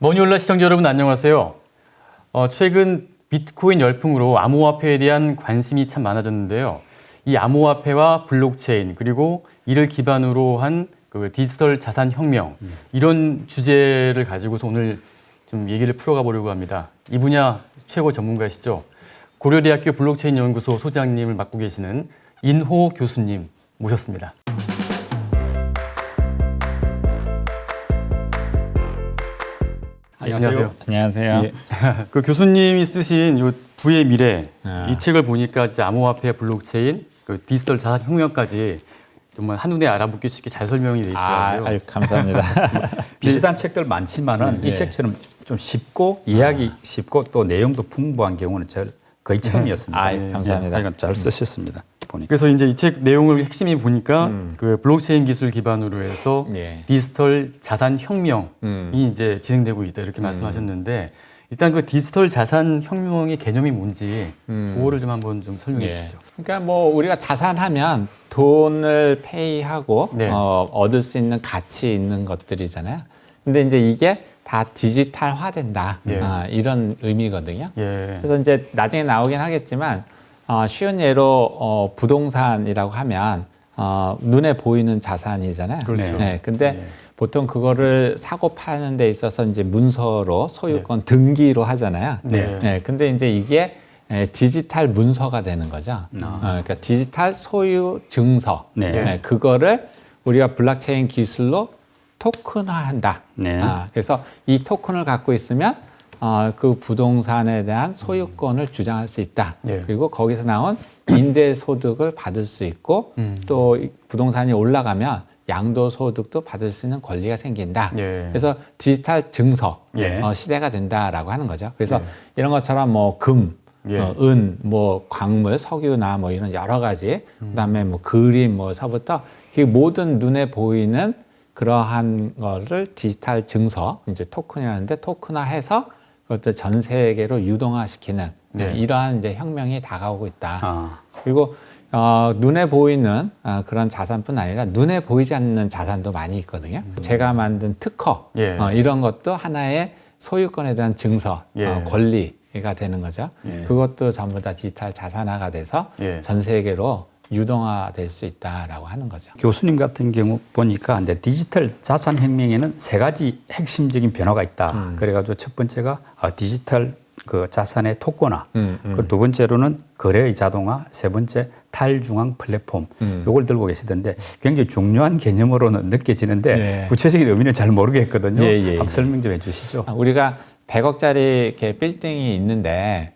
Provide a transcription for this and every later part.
머니올라 시청자 여러분 안녕하세요. 최근 비트코인 열풍으로 암호화폐에 대한 관심이 참 많아졌는데요. 이 암호화폐와 블록체인 그리고 이를 기반으로 한 그 디지털 자산 혁명 이런 주제를 가지고서 오늘 좀 얘기를 풀어가 보려고 합니다. 이 분야 최고 전문가시죠. 고려대학교 블록체인 연구소 소장님을 맡고 계시는 인호 교수님 모셨습니다. 안녕하세요. 안녕하세요. 예. 그 교수님이 쓰신 요 부의 미래 이 책을 보니까 이제 암호화폐, 블록체인, 그 디지털 자산 혁명까지 정말 한눈에 알아보기 쉽게 잘 설명이 되어 있더라고요. 아유, 감사합니다. 비슷한 책들 많지만은 이 책처럼 좀 쉽고 이해하기 쉽고 또 내용도 풍부한 경우는 거의 처음이었습니다. 아유, 감사합니다. 이건 잘 쓰셨습니다. 보니까. 그래서 이제 이 책 내용을 핵심이 보니까 그 블록체인 기술 기반으로 해서 디지털 자산 혁명이 이제 진행되고 있다 이렇게 말씀하셨는데 일단 그 디지털 자산 혁명의 개념이 뭔지 그거를 좀 한번 좀 설명해 주시죠. 그러니까 뭐 우리가 자산하면 돈을 페이하고 네. 얻을 수 있는 가치 있는 것들이잖아요. 근데 이제 이게 다 디지털화된다 이런 의미거든요. 예. 그래서 이제 나중에 나오긴 하겠지만 쉬운 예로 부동산이라고 하면 눈에 보이는 자산이잖아요. 그렇죠. 네, 근데 보통 그거를 사고 파는 데 있어서 이제 문서로 소유권 등기로 하잖아요. 네. 근데 이제 이게 디지털 문서가 되는 거죠. 그러니까 디지털 소유 증서. 그거를 우리가 블록체인 기술로 토큰화한다. 그래서 이 토큰을 갖고 있으면 그 부동산에 대한 소유권을 주장할 수 있다. 그리고 거기서 나온 임대소득을 받을 수 있고 또 부동산이 올라가면 양도소득도 받을 수 있는 권리가 생긴다. 그래서 디지털 증서 시대가 된다라고 하는 거죠. 그래서 이런 것처럼 뭐 금, 은, 뭐 광물, 석유나 뭐 이런 여러 가지, 그다음에 뭐 그림 뭐서부터 그 모든 눈에 보이는 그러한 거를 디지털 증서, 이제 토큰이라는데 토큰화해서 그것들 전 세계로 유동화시키는 이러한 이제 혁명이 다가오고 있다. 그리고 눈에 보이는 그런 자산뿐 아니라 눈에 보이지 않는 자산도 많이 있거든요. 제가 만든 특허 이런 것도 하나의 소유권에 대한 증서, 권리가 되는 거죠. 그것도 전부 다 디지털 자산화가 돼서 전 세계로 유동화될 수 있다라고 하는 거죠. 교수님 같은 경우 보니까 이제 디지털 자산 혁명에는 세 가지 핵심적인 변화가 있다. 그래가지고 첫 번째가 디지털 그 자산의 토큰화, 그리고 두 번째로는 거래의 자동화, 세 번째 탈중앙 플랫폼. 요걸 들고 계시던데 굉장히 중요한 개념으로는 느껴지는데 구체적인 의미는 잘 모르겠거든요. 한번 설명 좀 해주시죠. 우리가 100억짜리 이렇게 빌딩이 있는데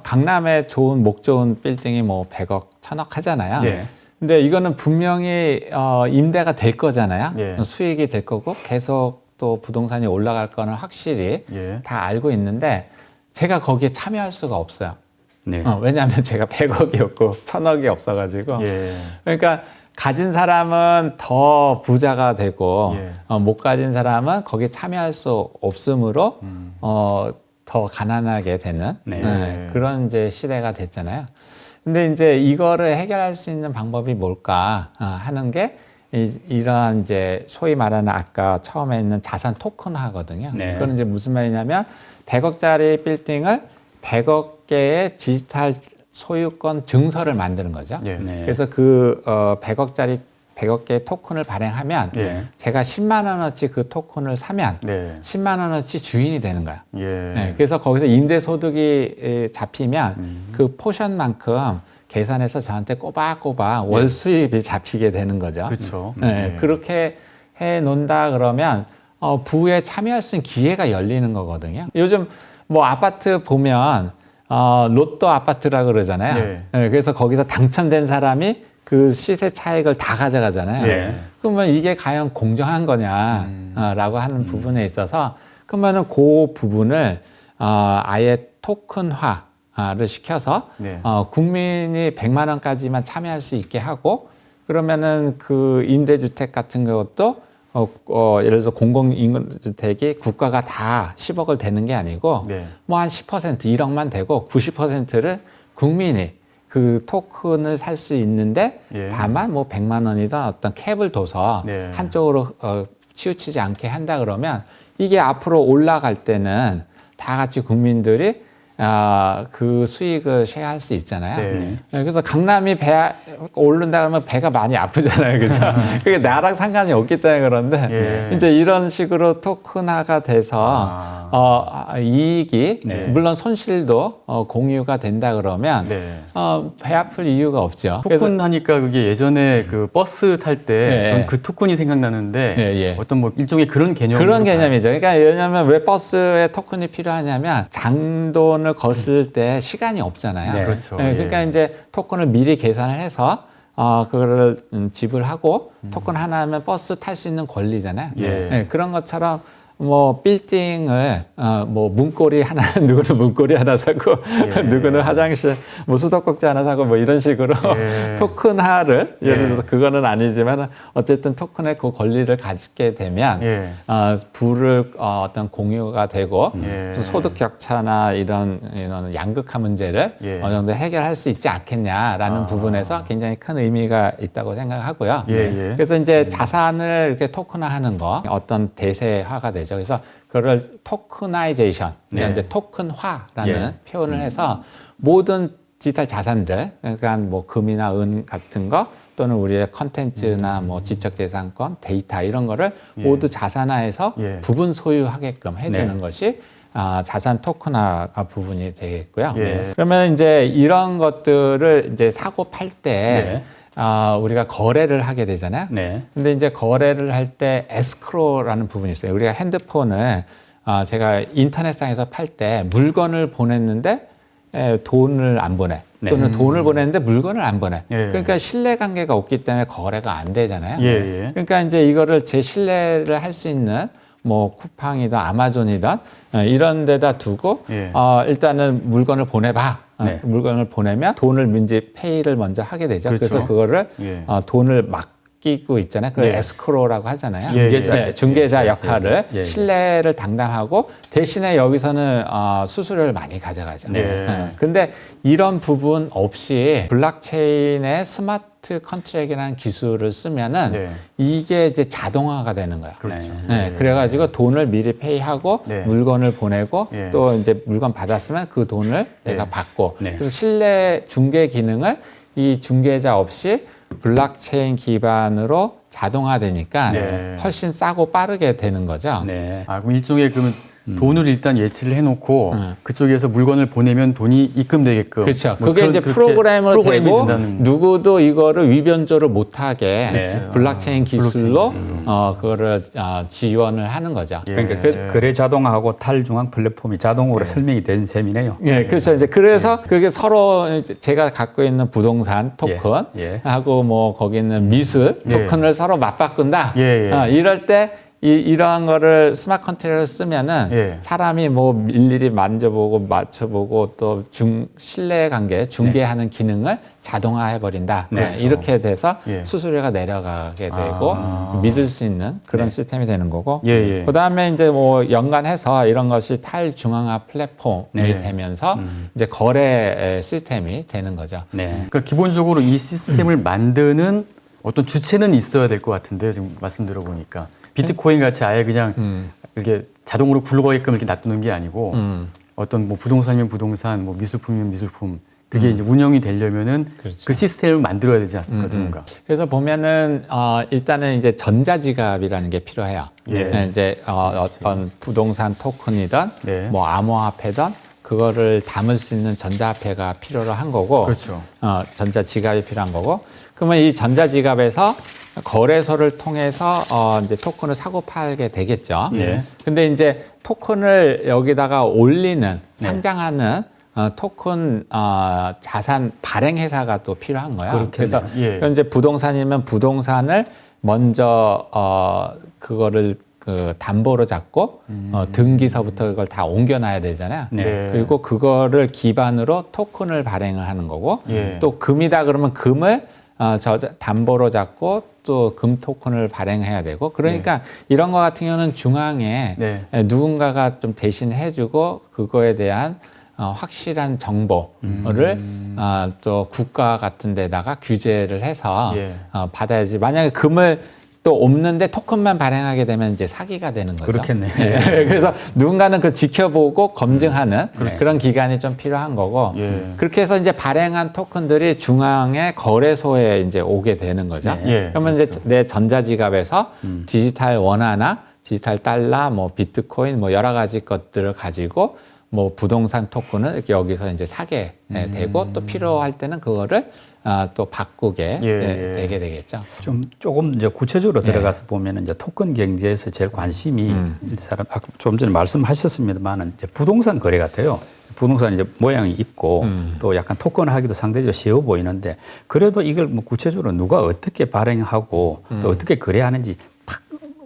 강남에 좋은 목 좋은 빌딩이 뭐 100억, 1000억 하잖아요. 근데 이거는 분명히 임대가 될 거잖아요. 수익이 될 거고 계속 또 부동산이 올라갈 거는 확실히 다 알고 있는데 제가 거기에 참여할 수가 없어요. 왜냐하면 제가 100억이 없고 1000억이 없어가지고. 그러니까 가진 사람은 더 부자가 되고 못 가진 사람은 거기에 참여할 수 없으므로 더 가난하게 되는 그런 이제 시대가 됐잖아요. 근데 이제 이거를 해결할 수 있는 방법이 뭘까 하는 게 이러한 이제 소위 말하는 아까 처음에 있는 자산 토큰화거든요. 그건 이제 무슨 말이냐면 100억짜리 빌딩을 100억 개의 디지털 소유권 증서를 만드는 거죠. 그래서 그 100억 개의 토큰을 발행하면 제가 10만 원어치 그 토큰을 사면 10만 원어치 주인이 되는 거야. 그래서 거기서 임대소득이 잡히면 그 포션만큼 계산해서 저한테 꼬박꼬박 월 수입이 잡히게 되는 거죠. 그렇죠. 그렇게 해 놓는다 그러면 부에 참여할 수 있는 기회가 열리는 거거든요. 요즘 뭐 아파트 보면 로또 아파트라 그러잖아요. 그래서 거기서 당첨된 사람이 그 시세 차익을 다 가져가잖아요. 그러면 이게 과연 공정한 거냐라고 하는 부분에 있어서 그러면은 그 부분을 아예 토큰화를 시켜서 국민이 100만 원까지만 참여할 수 있게 하고 그러면은 그 임대주택 같은 것도 예를 들어서 공공임대주택이 국가가 다 10억을 대는 게 아니고 뭐 한 10% 1억만 되고 90%를 국민이 그 토큰을 살 수 있는데 다만 뭐 100만 원이다 어떤 캡을 둬서 한쪽으로 치우치지 않게 한다 그러면 이게 앞으로 올라갈 때는 다 같이 국민들이 그 수익을 쉐어할 수 있잖아요. 네. 그래서 강남이 배 오른다 그러면 배가 많이 아프잖아요. 그죠? 그게 나랑 상관이 없기 때문에 그런데 예. 이제 이런 식으로 토큰화가 돼서 이익이 네. 물론 손실도 공유가 된다 그러면 네. 배 아플 이유가 없죠. 그래서 토큰 하니까 그게 예전에 그 버스 탈 때 예. 전 그 토큰이 생각나는데 예, 예. 어떤 뭐 일종의 그런 개념으로 그런 개념이죠. 그러니까 왜냐하면 왜 버스에 토큰이 필요하냐면 장돈을 거슬 때 시간이 없잖아요. 네. 그렇죠. 그러니까 예. 이제 토큰을 미리 계산을 해서 그거를 지불하고 토큰 하나 하면 버스 탈 수 있는 권리잖아요. 예. 그런 것처럼 뭐 빌딩을 뭐 문고리 하나 누구는 문고리 하나 사고 예. 누구는 화장실 뭐 수도꼭지 하나 사고 뭐 이런 식으로 예. 토큰화를 예를 예. 들어서 그거는 아니지만 어쨌든 토큰의 그 권리를 가지게 되면 예. 부를 어떤 공유가 되고 예. 소득 격차나 이런 양극화 문제를 예. 어느 정도 해결할 수 있지 않겠냐라는 부분에서 굉장히 큰 의미가 있다고 생각하고요. 예, 예. 그래서 이제 자산을 이렇게 토큰화하는 거 어떤 대세화가 되죠. 그래서 그걸 토크나이제이션, 네. 이제 토큰화라는 예. 표현을 해서 모든 디지털 자산들, 그러니까 뭐 금이나 은 같은 거 또는 우리의 컨텐츠나 뭐 지적재산권, 데이터 이런 거를 모두 자산화해서 예. 부분 소유하게끔 해주는 네. 것이 자산 토큰화 부분이 되겠고요. 예. 그러면 이제 이런 것들을 이제 사고 팔 때 우리가 거래를 하게 되잖아요. 네. 근데 이제 거래를 할 때 에스크로라는 부분이 있어요. 우리가 핸드폰을 제가 인터넷상에서 팔 때 물건을 보냈는데 돈을 안 보내. 네. 또는 돈을 보냈는데 물건을 안 보내. 예. 그러니까 신뢰관계가 없기 때문에 거래가 안 되잖아요. 예, 예. 그러니까 이제 이거를 제 신뢰를 할 수 있는 뭐 쿠팡이든 아마존이든 이런 데다 두고 예. 일단은 물건을 보내봐. 네. 물건을 보내면 돈을 이제 페이를 먼저 하게 되죠. 그렇죠. 그래서 그거를 예. 돈을 맡기고 있잖아요. 그걸 예. 에스크로라고 하잖아요. 중개자. 네, 중개자 역할을 예, 예. 신뢰를 담당하고 대신에 여기서는 수수료를 많이 가져가죠. 네. 근데 이런 부분 없이 블록체인의 스마트 컨트랙이라는 기술을 쓰면은 네. 이게 이제 자동화가 되는 거예요. 그렇죠. 네, 그래가지고 돈을 미리 페이하고 네. 물건을 보내고 예. 또 이제 물건 받았으면 그 돈을 내가 받고 네. 그래서 신뢰 중개 기능을 이 중개자 없이 블록체인 기반으로 자동화되니까 네. 훨씬 싸고 빠르게 되는 거죠. 네. 그럼 일종의 그러면 돈을 일단 예치를 해놓고 그쪽에서 물건을 보내면 돈이 입금되게끔. 그렇죠. 뭐 그게 그런- 이제 그렇게 프로그램을 프로그램이 되고 된다는. 누구도 이거를 위변조를 못하게 네. 블록체인 기술로 블록체인 그거를 지원을 하는 거죠. 예. 그러니까 거래 자동화하고 탈중앙 플랫폼이 자동으로 설명이 된 셈이네요. 예, 그렇죠. 이제 그래서 그게 서로 이제 제가 갖고 있는 부동산 토큰 예. 하고 뭐 거기 있는 미술 예. 토큰을 서로 맞바꾼다. 예, 예. 이럴 때 이러한 거를 스마트 컨트롤을 쓰면은 예. 사람이 뭐 일일이 만져보고 맞춰보고 또 신뢰관계 중개하는 기능을 자동화해 버린다. 네. 이렇게 돼서 예. 수수료가 내려가게 되고 믿을 수 있는 그런 시스템이 되는 거고. 예, 예. 그다음에 이제 뭐 연관해서 이런 것이 탈중앙화 플랫폼이 네. 되면서 이제 거래 시스템이 되는 거죠. 네. 그러니까 기본적으로 이 시스템을 만드는 어떤 주체는 있어야 될 것 같은데요. 지금 말씀 들어보니까. 비트코인 같이 아예 그냥 이렇게 자동으로 굴러가게끔 이렇게 놔두는 게 아니고 어떤 뭐 부동산이면 부동산, 뭐 미술품이면 미술품 그게 이제 운영이 되려면은 그 시스템을 만들어야 되지 않습니까, 누군가. 그래서 보면은 일단은 이제 전자지갑이라는 게 필요해요. 예. 이제 어떤 부동산 토큰이든 네. 뭐 암호화폐든 그거를 담을 수 있는 전자화폐가 필요로 한 거고, 그렇죠. 전자지갑이 필요한 거고. 그러면 이 전자지갑에서 거래소를 통해서 이제 토큰을 사고 팔게 되겠죠. 예. 근데 이제 토큰을 여기다가 올리는 상장하는 토큰 자산 발행 회사가 또 필요한 거야. 그래서 예. 현재 부동산이면 부동산을 먼저 그거를 그 담보로 잡고 등기서부터 그걸 다 옮겨놔야 되잖아요. 네. 그리고 그거를 기반으로 토큰을 발행을 하는 거고 예. 또 금이다 그러면 금을 담보로 잡고 또 금 토큰을 발행해야 되고 그러니까 이런 거 같은 경우는 중앙에 네. 누군가가 좀 대신 해주고 그거에 대한 확실한 정보를 또 국가 같은 데다가 규제를 해서 예. 받아야지. 만약에 금을 또 없는데 토큰만 발행하게 되면 이제 사기가 되는 거죠. 그렇겠네요. 네. 그래서 누군가는 그 지켜보고 검증하는 그런 기간이 좀 필요한 거고 예. 그렇게 해서 이제 발행한 토큰들이 중앙의 거래소에 이제 오게 되는 거죠. 네. 예. 그러면 이제 내 전자지갑에서 디지털 원화나 디지털 달러, 뭐 비트코인, 뭐 여러 가지 것들을 가지고 뭐 부동산 토큰을 이렇게 여기서 이제 사게 되고 또 필요할 때는 그거를 또 바꾸게 예. 되게 되겠죠. 조금 이제 구체적으로 들어가서 보면 이제 토큰 경제에서 제일 관심이 사람 아까 좀 전에 말씀하셨습니다만은 이제 부동산 거래 같아요. 부동산 이제 모양이 있고 또 약간 토큰하기도 상대적으로 쉬워 보이는데 그래도 이걸 뭐 구체적으로 누가 어떻게 발행하고 또 어떻게 거래하는지 팍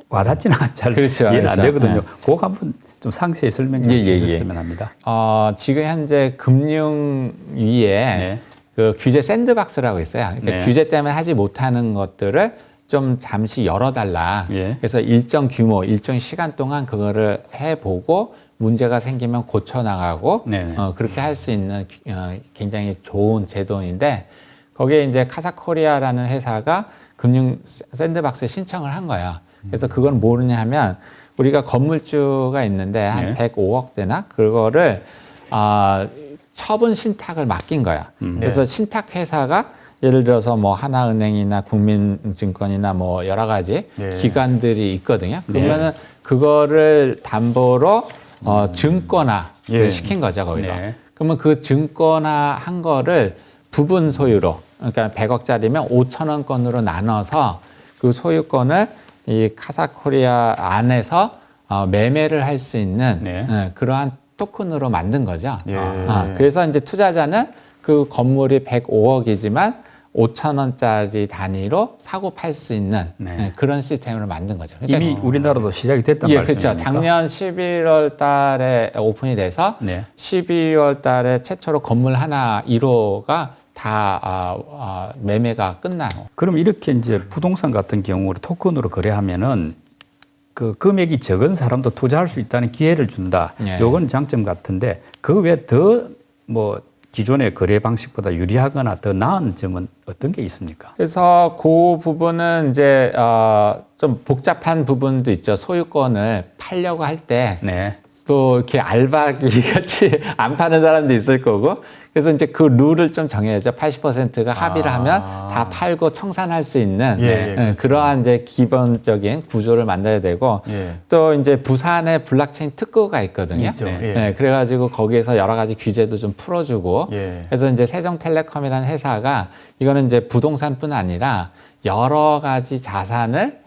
와닿지는 잘 그렇죠. 이해는 안 그렇죠. 되거든요. 그거 한번 좀 상세히 설명 좀 해주셨으면 합니다. 지금 현재 금융위에 네. 그 규제 샌드박스라고 있어요. 그러니까 네. 규제 때문에 하지 못하는 것들을 좀 잠시 열어달라. 예. 그래서 일정 규모, 일정 시간 동안 그거를 해보고 문제가 생기면 고쳐나가고 네네. 그렇게 할 수 있는 굉장히 좋은 제도인데 거기에 이제 카사코리아라는 회사가 금융 샌드박스에 신청을 한 거예요. 그래서 그건 뭐냐 하면 우리가 건물주가 있는데 한 네. 105억대나 그거를 처분 신탁을 맡긴 거야. 그래서 신탁 회사가 예를 들어서 뭐 하나은행이나 국민증권이나 뭐 여러 가지 네. 기관들이 있거든요. 그러면은 그거를 담보로 증권화를 예. 시킨 거죠, 거기서. 네. 그러면 그 증권화 한 거를 부분 소유로, 그러니까 100억짜리면 5천원권으로 나눠서 그 소유권을 이 카사코리아 안에서 매매를 할 수 있는 네. 그러한 토큰으로 만든 거죠. 예. 그래서 이제 투자자는 그 건물이 105억이지만 5천원짜리 단위로 사고 팔 수 있는 네. 그런 시스템으로 만든 거죠. 이미 우리나라도 시작이 됐단 예, 말씀입니까? 그렇죠. 작년 11월 달에 오픈이 돼서 네. 12월 달에 최초로 건물 하나 1호가 다 매매가 끝나요. 그럼 이렇게 이제 부동산 같은 경우를 토큰으로 거래하면은 그 금액이 적은 사람도 투자할 수 있다는 기회를 준다. 예. 요건 장점 같은데 그 외에 더 뭐 기존의 거래 방식보다 유리하거나 더 나은 점은 어떤 게 있습니까? 그래서 그 부분은 이제 좀 복잡한 부분도 있죠. 소유권을 팔려고 할 때 네. 또 이렇게 알바기 같이 안 파는 사람도 있을 거고 그래서 이제 그 룰을 좀 정해야죠. 80%가 합의를 하면 다 팔고 청산할 수 있는 그렇죠. 그러한 이제 기본적인 구조를 만들어야 되고 예. 또 이제 부산에 블록체인 특구가 있거든요. 있죠. 네. 예. 네, 그래가지고 거기에서 여러 가지 규제도 좀 풀어주고 예. 그래서 이제 세종텔레콤이라는 회사가 이거는 이제 부동산뿐 아니라 여러 가지 자산을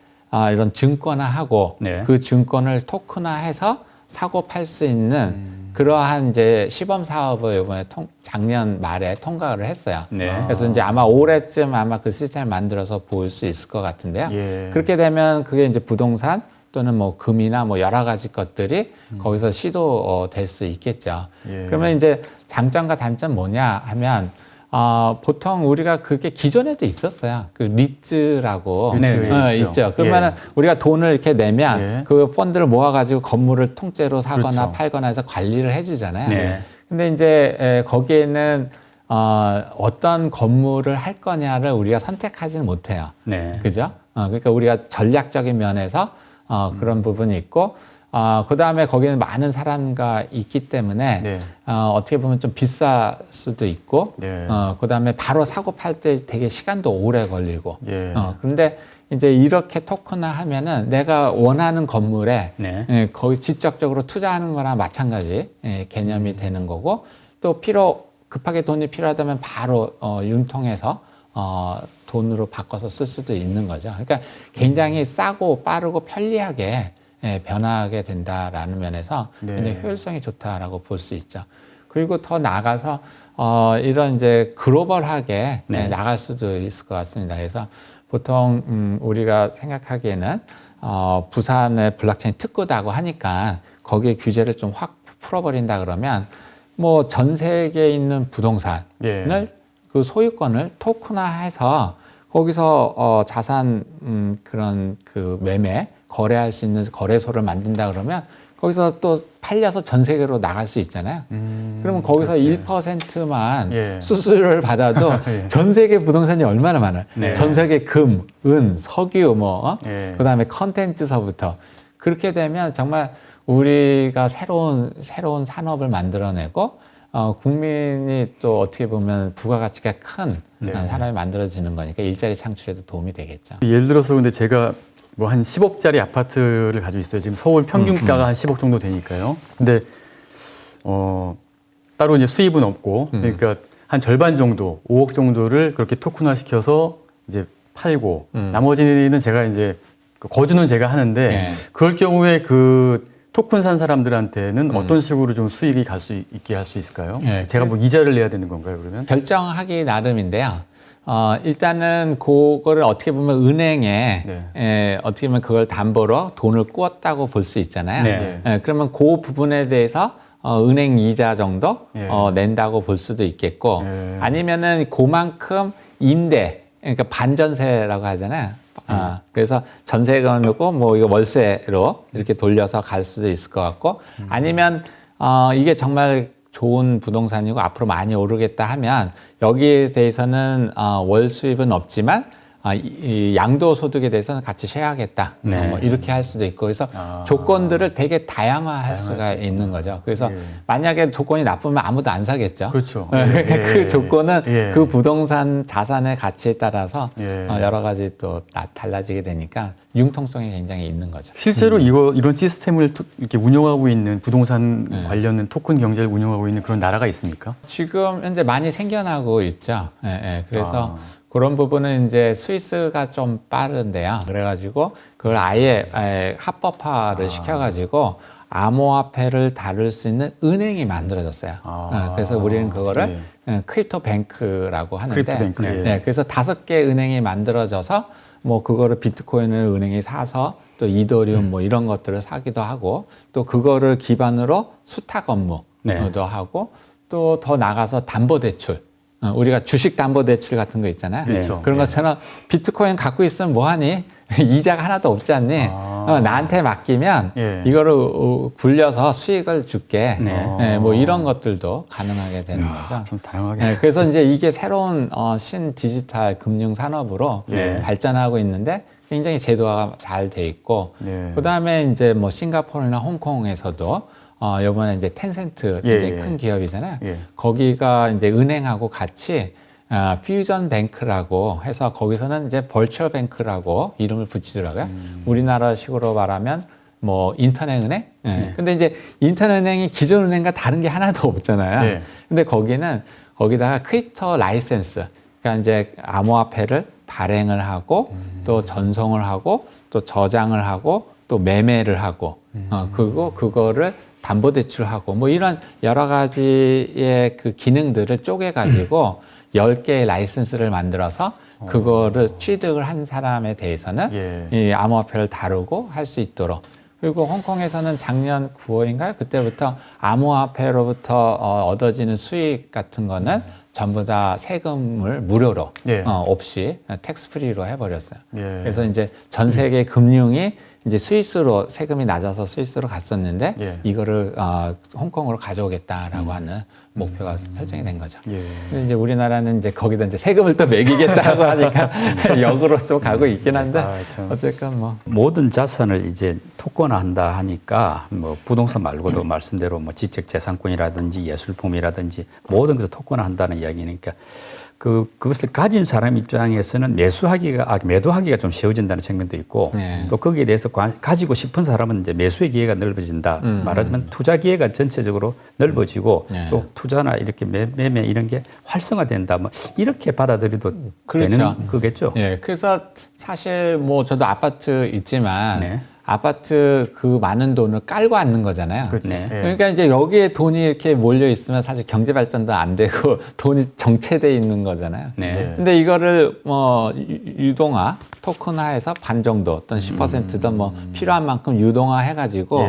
이런 증권화하고 네. 그 증권을 토큰화해서 사고 팔 수 있는 그러한 이제 시범 사업을 이번에 작년 말에 통과를 했어요. 네. 그래서 이제 아마 올해쯤 아마 그 시스템을 만들어서 볼 수 있을 것 같은데요. 예. 그렇게 되면 그게 이제 부동산 또는 뭐 금이나 뭐 여러 가지 것들이 거기서 시도될 수 있겠죠. 예. 그러면 이제 장점과 단점 뭐냐 하면 보통 우리가 그게 기존에도 있었어요. 그 리츠라고 네, 있죠. 있죠. 그러면은 우리가 돈을 이렇게 내면 예. 그 펀드를 모아가지고 건물을 통째로 사거나 그렇죠. 팔거나 해서 관리를 해주잖아요. 네. 근데 이제 거기에는 어떤 건물을 할 거냐를 우리가 선택하지는 못해요. 네. 그죠? 그러니까 우리가 전략적인 면에서 그런 부분이 있고, 그 다음에 거기는 많은 사람가 있기 때문에 네. 어떻게 보면 좀 비쌀 수도 있고, 네. 그 다음에 바로 사고 팔 때 되게 시간도 오래 걸리고, 예. 그런데 이제 이렇게 토큰화 하면은 내가 원하는 건물에 네. 거의 직접적으로 투자하는 거랑 마찬가지 개념이 되는 거고, 또 급하게 돈이 필요하다면 바로 융통해서 돈으로 바꿔서 쓸 수도 있는 거죠. 그러니까 굉장히 싸고 빠르고 편리하게 변하게 된다라는 면에서 네. 굉장히 효율성이 좋다라고 볼 수 있죠. 그리고 더 나아가서 이런 이제 글로벌하게 네. 나갈 수도 있을 것 같습니다. 그래서 보통 우리가 생각하기에는 부산의 블록체인 특구다고 하니까 거기에 규제를 좀 확 풀어버린다 그러면 뭐 전 세계에 있는 부동산을 예. 그 소유권을 토큰화해서 거기서 자산 그런 그 매매 거래할 수 있는 거래소를 만든다 그러면 거기서 또 팔려서 전 세계로 나갈 수 있잖아요. 그러면 거기서 그렇게. 1%만 예. 수수료를 받아도 예. 전 세계 부동산이 얼마나 많아요. 네. 전 세계 금, 은, 석유 예. 그다음에 컨텐츠서부터 그렇게 되면 정말 우리가 새로운 산업을 만들어내고 국민이 또 어떻게 보면 부가가치가 큰 네. 산업이 만들어지는 거니까 일자리 창출에도 도움이 되겠죠. 예를 들어서 근데 제가 뭐 한 10억짜리 아파트를 가지고 있어요. 지금 서울 평균가가 한 10억 정도 되니까요. 근데 따로 이제 수입은 없고 그러니까 한 절반 정도, 5억 정도를 그렇게 토큰화 시켜서 이제 팔고 나머지는 제가 이제 거주는 제가 하는데 네. 그럴 경우에 그 토큰 산 사람들한테는 어떤 식으로 좀 수익이 갈 수 있게 할 수 있을까요? 네, 제가 뭐 이자를 내야 되는 건가요, 그러면? 결정하기 나름인데요. 일단은 그거를 어떻게 보면 은행에 어떻게 보면 그걸 담보로 돈을 꾸었다고 볼 수 있잖아요. 네. 그러면 그 부분에 대해서 은행 이자 정도 예. 낸다고 볼 수도 있겠고 예. 아니면은 그만큼 임대 그러니까 반전세라고 하잖아요. 그래서 전세금을 넣고 뭐 이거 월세로 이렇게 돌려서 갈 수도 있을 것 같고 아니면 이게 정말 좋은 부동산이고 앞으로 많이 오르겠다 하면 여기에 대해서는 월 수입은 없지만 이 양도소득에 대해서는 같이 쉐어하겠다. 네. 뭐 이렇게 할 수도 있고 그래서 조건들을 되게 다양화할 수가 있는 거죠. 그래서 만약에 조건이 나쁘면 아무도 안 사겠죠. 그렇죠. 그러니까 그 조건은 예. 그 부동산 자산의 가치에 따라서 예. 여러 가지 또 달라지게 되니까 융통성이 굉장히 있는 거죠. 실제로 이런 시스템을 이렇게 운영하고 있는 부동산 관련된 토큰 경제를 운영하고 있는 그런 나라가 있습니까? 지금 현재 많이 생겨나고 있죠. 그래서 그런 부분은 이제 스위스가 좀 빠른데요. 그래가지고 그걸 아예 합법화를 시켜가지고 암호화폐를 다룰 수 있는 은행이 만들어졌어요. 그래서 우리는 그거를 크립토 뱅크라고 하는데, 크립토 뱅크, 예. 네, 그래서 5개 은행이 만들어져서 뭐 그거를 비트코인을 은행이 사서 또 이더리움 뭐 이런 것들을 사기도 하고 또 그거를 기반으로 수탁 업무도 하고 또 더 나가서 담보대출. 우리가 주식 담보대출 같은 거 있잖아요. 그렇죠. 그런 것처럼 비트코인 갖고 있으면 뭐하니? 이자가 하나도 없지 않니? 나한테 맡기면 이거를 굴려서 수익을 줄게. 뭐 이런 것들도 가능하게 되는 거죠. 좀 다양하게. 그래서 이제 이게 새로운 신 디지털 금융 산업으로 발전하고 있는데 굉장히 제도화가 잘 돼 있고 그다음에 이제 뭐 싱가포르나 홍콩에서도 요번에 이제 텐센트 굉장히 큰 기업이잖아요. 거기가 이제 은행하고 같이 퓨전 뱅크라고 해서 거기서는 이제 벌추얼 뱅크라고 이름을 붙이더라고요. 우리나라식으로 말하면 뭐 인터넷 은행. 근데 이제 인터넷 은행이 기존 은행과 다른 게 하나도 없잖아요. 근데 거기다가 크립토 라이센스. 그러니까 이제 암호화폐를 발행을 하고 또 전송을 하고 또 저장을 하고 또 매매를 하고 그거를 담보대출하고 뭐 이런 여러 가지의 그 기능들을 쪼개가지고 10개의 라이센스를 만들어서 그거를 취득을 한 사람에 대해서는 이 암호화폐를 다루고 할 수 있도록 그리고 홍콩에서는 작년 9월인가요? 그때부터 암호화폐로부터 얻어지는 수익 같은 거는 전부 다 세금을 무료로 없이 텍스 프리로 해버렸어요. 그래서 이제 전 세계 금융이 이제 스위스로 세금이 낮아서 스위스로 갔었는데 이거를 홍콩으로 가져오겠다라고 하는 목표가 설정이 된 거죠. 근데 이제 우리나라는 이제 거기다 이제 세금을 또 매기겠다고 하니까 역으로 좀 가고 있긴 한데 어쨌건 뭐 모든 자산을 이제 토큰화한다 하니까 뭐 부동산 말고도 말씀대로 뭐 지적재산권이라든지 예술품이라든지 모든 것을 토큰화한다는 이야기니까 그것을 가진 사람 입장에서는 매도하기가 좀 쉬워진다는 측면도 있고 또 거기에 대해서 가지고 싶은 사람은 이제 매수의 기회가 넓어진다. 말하자면 투자 기회가 전체적으로 넓어지고 또 투자나 이렇게 매매 이런 게 활성화된다. 뭐 이렇게 받아들여도 되는 거겠죠. 그래서 사실 뭐 저도 아파트 있지만 아파트 그 많은 돈을 깔고 앉는 거잖아요. 그러니까 이제 여기에 돈이 이렇게 몰려 있으면 사실 경제 발전도 안 되고 돈이 정체돼 있는 거잖아요. 근데 이거를 뭐 유동화, 토큰화해서 반 정도 또는 10%든 뭐 필요한 만큼 유동화 해가지고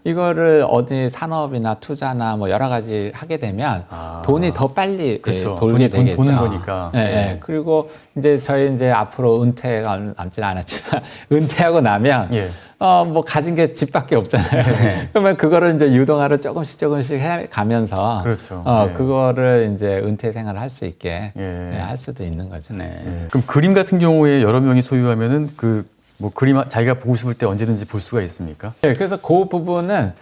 이거를 어디 산업이나 투자나 뭐 여러 가지 하게 되면 돈이 더 빨리 돌게 되겠죠. 도는 거니까. 그리고 이제 저희 이제 앞으로 은퇴가 남지는 않았지만 은퇴하고 나면 뭐 가진 게 집밖에 없잖아요. 그러면 그거를 이제 유동화를 조금씩 해 가면서 그렇죠. 그거를 이제 은퇴 생활을 할 수 있게 예. 할 수도 있는 거죠. 예. 그럼 그림 같은 경우에 여러 명이 소유하면은 그 뭐 그림 자기가 보고 싶을 때 언제든지 볼 수가 있습니까? 네, 그래서 그 부분은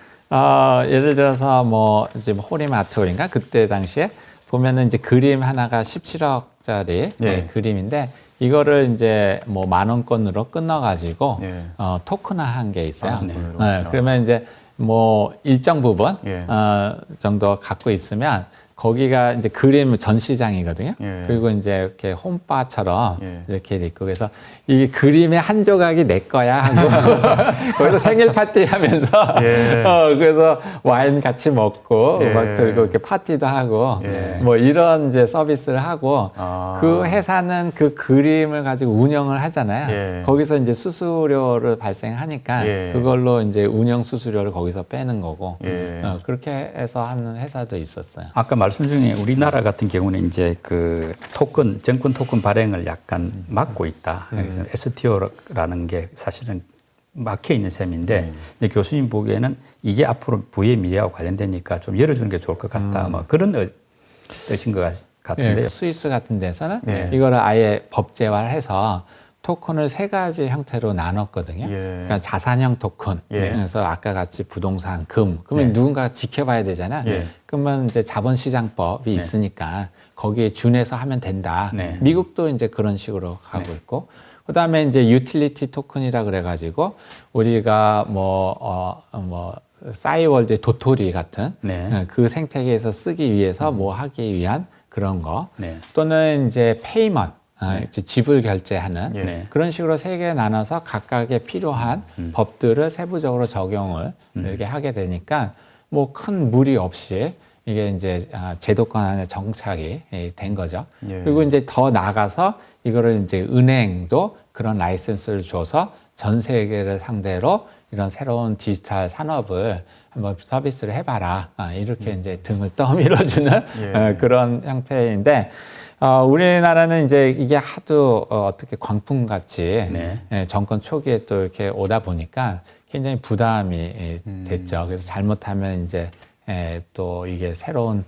예를 들어서 뭐 이제 뭐 호림 아트홀인가 그때 당시에 보면은 이제 그림 하나가 17억짜리 네. 그림인데 이거를 이제 뭐 10,000원권으로 끊어가지고 네. 토큰화한 게 있어요. 토큰으로. 그러면 이제 뭐 일정 부분 예. 정도 갖고 있으면 거기가 이제 그림 전시장이거든요. 예. 그리고 이제 이렇게 홈바처럼 예. 이렇게 돼 있고 그래서 이 그림의 한 조각이 내 거야 하고 거기서 생일 파티 하면서 예. 그래서 와인 같이 먹고 예. 음악 들고 이렇게 파티도 하고 예. 뭐 이런 이제 서비스를 하고 그 회사는 그 그림을 가지고 운영을 하잖아요. 예. 거기서 이제 수수료를 발생하니까 예. 그걸로 이제 운영 수수료를 거기서 빼는 거고 예. 그렇게 해서 하는 회사도 있었어요. 아까 말씀 중에 우리나라 같은 경우는 이제 그 토큰, 정권 토큰 발행을 약간 막고 있다. 그래서 STO라는 게 사실은 막혀 있는 셈인데 이제 교수님 보기에는 이게 앞으로 부의 미래와 관련되니까 좀 열어주는 게 좋을 것 같다. 뭐 그런 뜻인 것 같은데요. 예, 스위스 같은 데서는 네. 이거를 아예 법제화해서 토큰을 3가지 형태로 나눴거든요. 예. 그러니까 자산형 토큰. 예. 그래서 아까 같이 부동산, 금. 그러면 네. 누군가 지켜봐야 되잖아. 예. 그러면 이제 자본시장법이 있으니까 거기에 준해서 하면 된다. 네. 미국도 이제 그런 식으로 가고 있고. 그다음에 이제 유틸리티 토큰이라 그래가지고 우리가 싸이월드의 도토리 같은 네. 그 생태계에서 쓰기 위해서 뭐 하기 위한 그런 거. 네. 또는 이제 페이먼트. 이제 지불 결제하는 예. 네. 그런 식으로 3개 나눠서 각각에 필요한 법들을 세부적으로 적용을 이렇게 하게 되니까 뭐 큰 무리 없이 이게 이제 제도권 안에 정착이 된 거죠. 예. 그리고 이제 더 나가서 이거를 이제 은행도 그런 라이센스를 줘서 전 세계를 상대로 이런 새로운 디지털 산업을 한번 서비스를 해봐라. 이렇게 이제 등을 떠밀어주는 예. 그런 형태인데 우리나라는 이제 이게 하도 어떻게 광풍같이 네. 정권 초기에 또 이렇게 오다 보니까 굉장히 부담이 됐죠. 그래서 잘못하면 이제 또 이게 새로운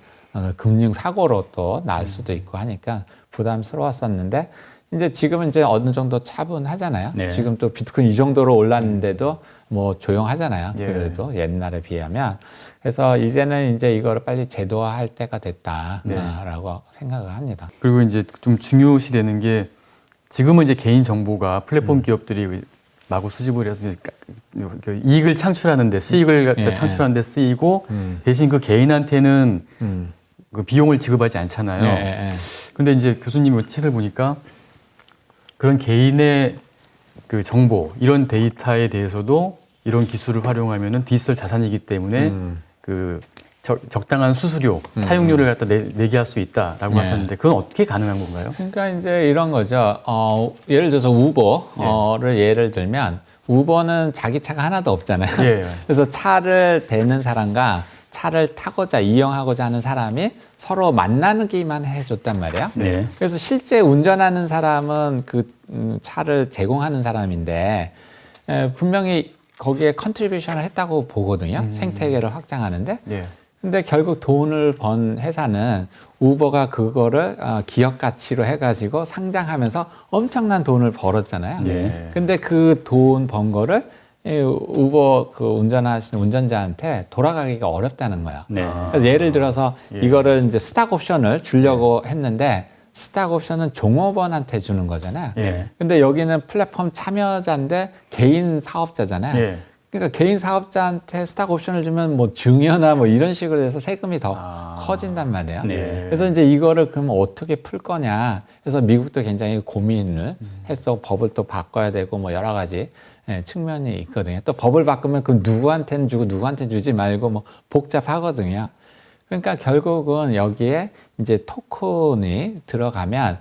금융 사고로 또 날 수도 있고 하니까 부담스러웠었는데 이제 지금은 이제 어느 정도 차분하잖아요. 네. 지금 또 비트코인 이 정도로 올랐는데도 뭐 조용하잖아요. 예. 그래도 옛날에 비하면. 그래서 이제는 이제 이거를 빨리 제도화할 때가 됐다라고 생각을 합니다. 그리고 이제 좀 중요시 되는 게 지금은 이제 개인 정보가 플랫폼 기업들이 마구 수집을 해서 이제 그 이익을 창출하는데 수익을 갖다 예. 창출하는데 쓰이고 대신 그 개인한테는 그 비용을 지급하지 않잖아요. 예. 근데 이제 교수님 책을 보니까 그런 개인의 그 정보 이런 데이터에 대해서도 이런 기술을 활용하면은 디지털 자산이기 때문에 그 적당한 수수료, 사용료를 갖다 내게 할 수 있다라고 네. 하셨는데 그건 어떻게 가능한 건가요? 그러니까 이제 이런 거죠. 예를 들어서 우버를 예를 들면 우버는 자기 차가 하나도 없잖아요. 예. 그래서 차를 대는 사람과 차를 타고자 이용하고자 하는 사람이 서로 만나기만 해줬단 말이에요. 네. 그래서 실제 운전하는 사람은 그 차를 제공하는 사람인데 분명히 거기에 컨트리뷰션을 했다고 보거든요. 생태계를 확장하는데. 예. 근데 결국 돈을 번 회사는 우버가 그거를 기업 가치로 해가지고 상장하면서 엄청난 돈을 벌었잖아요. 네. 근데 그 돈 번 거를 우버 그 운전하시는 운전자한테 돌아가기가 어렵다는 거예요. 네. 그래서 예를 들어서 이거를 이제 스탁 옵션을 주려고 했는데 스탁 옵션은 종업원한테 주는 거잖아요. 예. 근데 여기는 플랫폼 참여자인데 개인 사업자잖아요. 예. 그러니까 개인 사업자한테 스탁 옵션을 주면 뭐 증여나 뭐 이런 식으로 해서 세금이 더 커진단 말이에요. 네. 그래서 이제 이거를 그러면 어떻게 풀 거냐 해서 미국도 굉장히 고민을 해서 법을 또 바꿔야 되고 뭐 여러 가지 측면이 있거든요. 또 법을 바꾸면 그럼 누구한테는 주고 누구한테 주지 말고 뭐 복잡하거든요. 그러니까 결국은 여기에 이제 토큰이 들어가면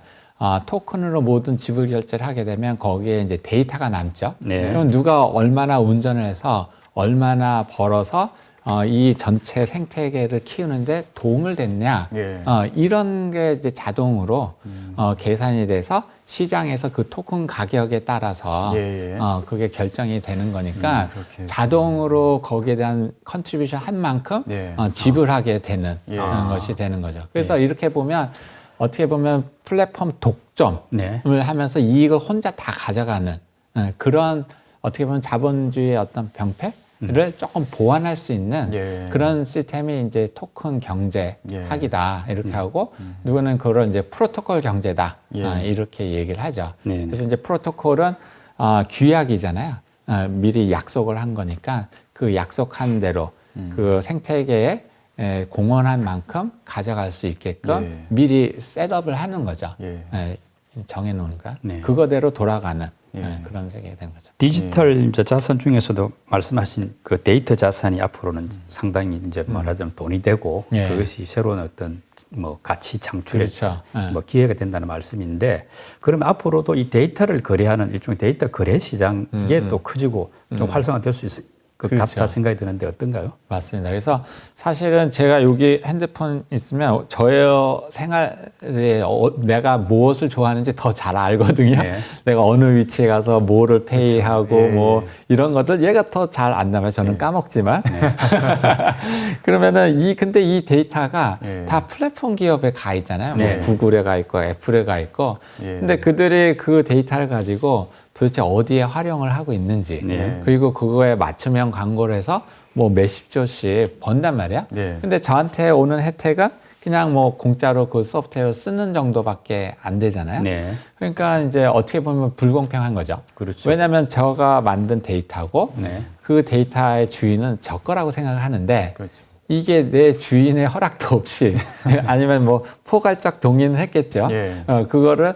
토큰으로 모든 지불 결제를 하게 되면 거기에 이제 데이터가 남죠. 네. 그럼 누가 얼마나 운전을 해서 얼마나 벌어서 이 전체 생태계를 키우는데 도움을 됐냐? 예. 이런 게 이제 자동으로 계산이 돼서 시장에서 그 토큰 가격에 따라서 예, 예. 그게 결정이 되는 거니까 그렇게 자동으로 거기에 대한 컨트리뷰션 한 만큼 예. 지불하게 되는 예. 것이 되는 거죠. 그래서 이렇게 보면 어떻게 보면 플랫폼 독점을 네. 하면서 이익을 혼자 다 가져가는 그런 어떻게 보면 자본주의의 어떤 병폐를 조금 보완할 수 있는 예. 그런 시스템이 이제 토큰 경제학이다 이렇게 하고 누구는 그걸 이제 프로토콜 경제다 예. 이렇게 얘기를 하죠. 네. 그래서 이제 프로토콜은 규약이잖아요. 미리 약속을 한 거니까 그 약속한 대로 그 생태계에 공헌한 만큼 가져갈 수 있게끔 예. 미리 셋업을 하는 거죠. 예. 정해놓으니까 네. 그거대로 돌아가는 예. 그런 세계가 되는 거죠. 디지털 이제 자산 중에서도 말씀하신 그 데이터 자산이 앞으로는 상당히 이제 말하자면 돈이 되고 예. 그것이 새로운 어떤 뭐 가치 창출의 그렇죠. 예. 뭐 기회가 된다는 말씀인데 그러면 앞으로도 이 데이터를 거래하는 일종의 데이터 거래 시장 이게 또 커지고 좀 활성화될 수 있을 것 그렇죠. 같다 생각이 드는데 어떤가요? 맞습니다. 그래서 사실은 제가 여기 핸드폰 있으면 저의 생활에 내가 무엇을 좋아하는지 더 잘 알거든요. 네. 내가 어느 위치에 가서 뭐를 페이하고 그렇죠. 예. 뭐 이런 것들 얘가 더 잘 안나요. 저는 까먹지만. 그러면은 근데 이 데이터가 예. 다 플랫폼 기업에 가 있잖아요. 네. 뭐 구글에 가 있고 애플에 가 있고. 예. 근데 그들이 그 데이터를 가지고 도대체 어디에 활용을 하고 있는지 네. 그리고 그거에 맞춤형 광고를 해서 뭐 몇십 조씩 번단 말이야. 네. 근데 저한테 오는 혜택은 그냥 뭐 공짜로 그 소프트웨어를 쓰는 정도밖에 안 되잖아요. 네. 그러니까 이제 어떻게 보면 불공평한 거죠. 그렇죠. 왜냐하면 저가 만든 데이터고 네. 그 데이터의 주인은 저 거라고 생각을 하는데 그렇죠. 이게 내 주인의 허락도 없이 아니면 뭐 포괄적 동의는 했겠죠. 예. 그거를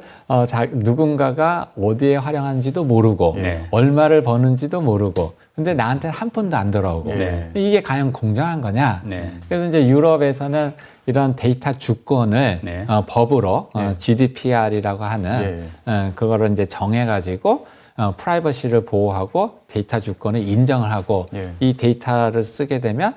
누군가가 어디에 활용하는지도 모르고 네. 얼마를 버는지도 모르고 근데 나한테는 한 푼도 안 들어오고 네. 이게 과연 공정한 거냐. 네. 그래서 이제 유럽에서는 이런 데이터 주권을 네. 법으로 네. GDPR이라고 하는 그거를 이제 정해가지고 프라이버시를 보호하고 데이터 주권을 인정을 하고 예. 이 데이터를 쓰게 되면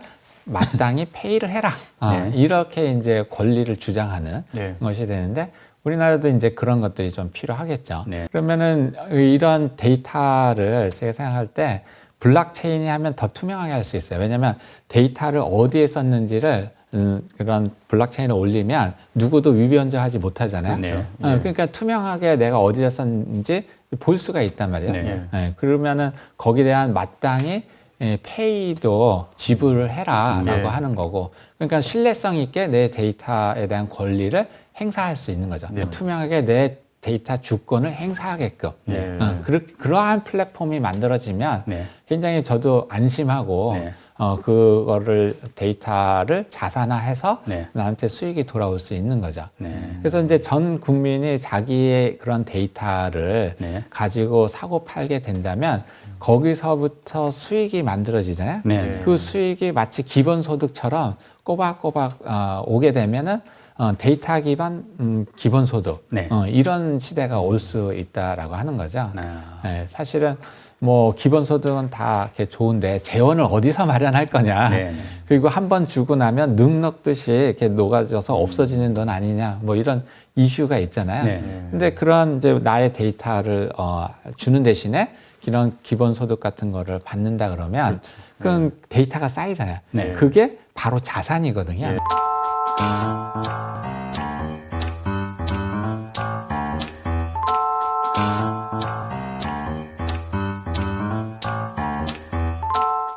마땅히 페이를 해라. 네. 이렇게 이제 권리를 주장하는 네. 것이 되는데 우리나라도 이제 그런 것들이 좀 필요하겠죠. 네. 그러면은 이런 데이터를 제가 생각할 때 블록체인이 하면 더 투명하게 할 수 있어요. 왜냐하면 데이터를 어디에 썼는지를 그런 블록체인에 올리면 누구도 위변조하지 못하잖아요. 네. 그러니까 투명하게 내가 어디에 썼는지 볼 수가 있단 말이에요. 네. 그러면은 거기에 대한 마땅히 페이도 지불을 해라라고 네. 하는 거고, 그러니까 신뢰성 있게 내 데이터에 대한 권리를 행사할 수 있는 거죠. 네. 투명하게 내 데이터 주권을 행사하게끔 예. 그러한 플랫폼이 만들어지면 네. 굉장히 저도 안심하고 네. 그거를 데이터를 자산화해서 네. 나한테 수익이 돌아올 수 있는 거죠. 네. 그래서 이제 전 국민이 자기의 그런 데이터를 네. 가지고 사고 팔게 된다면 거기서부터 수익이 만들어지잖아요. 네. 그 수익이 마치 기본소득처럼 꼬박꼬박 오게 되면은 데이터 기반 기본소득 네. 이런 시대가 올 수 있다라고 하는 거죠. 아. 네, 사실은 뭐 기본소득은 다 이렇게 좋은데 재원을 어디서 마련할 거냐. 네. 그리고 한 번 주고 나면 능 녹듯이 이렇게 녹아져서 없어지는 돈 아니냐. 뭐 이런 이슈가 있잖아요. 네. 근데 그런 이제 나의 데이터를 주는 대신에 이런 기본소득 같은 거를 받는다 그러면 그건 데이터가 쌓이잖아요. 네. 그게 바로 자산이거든요. 예.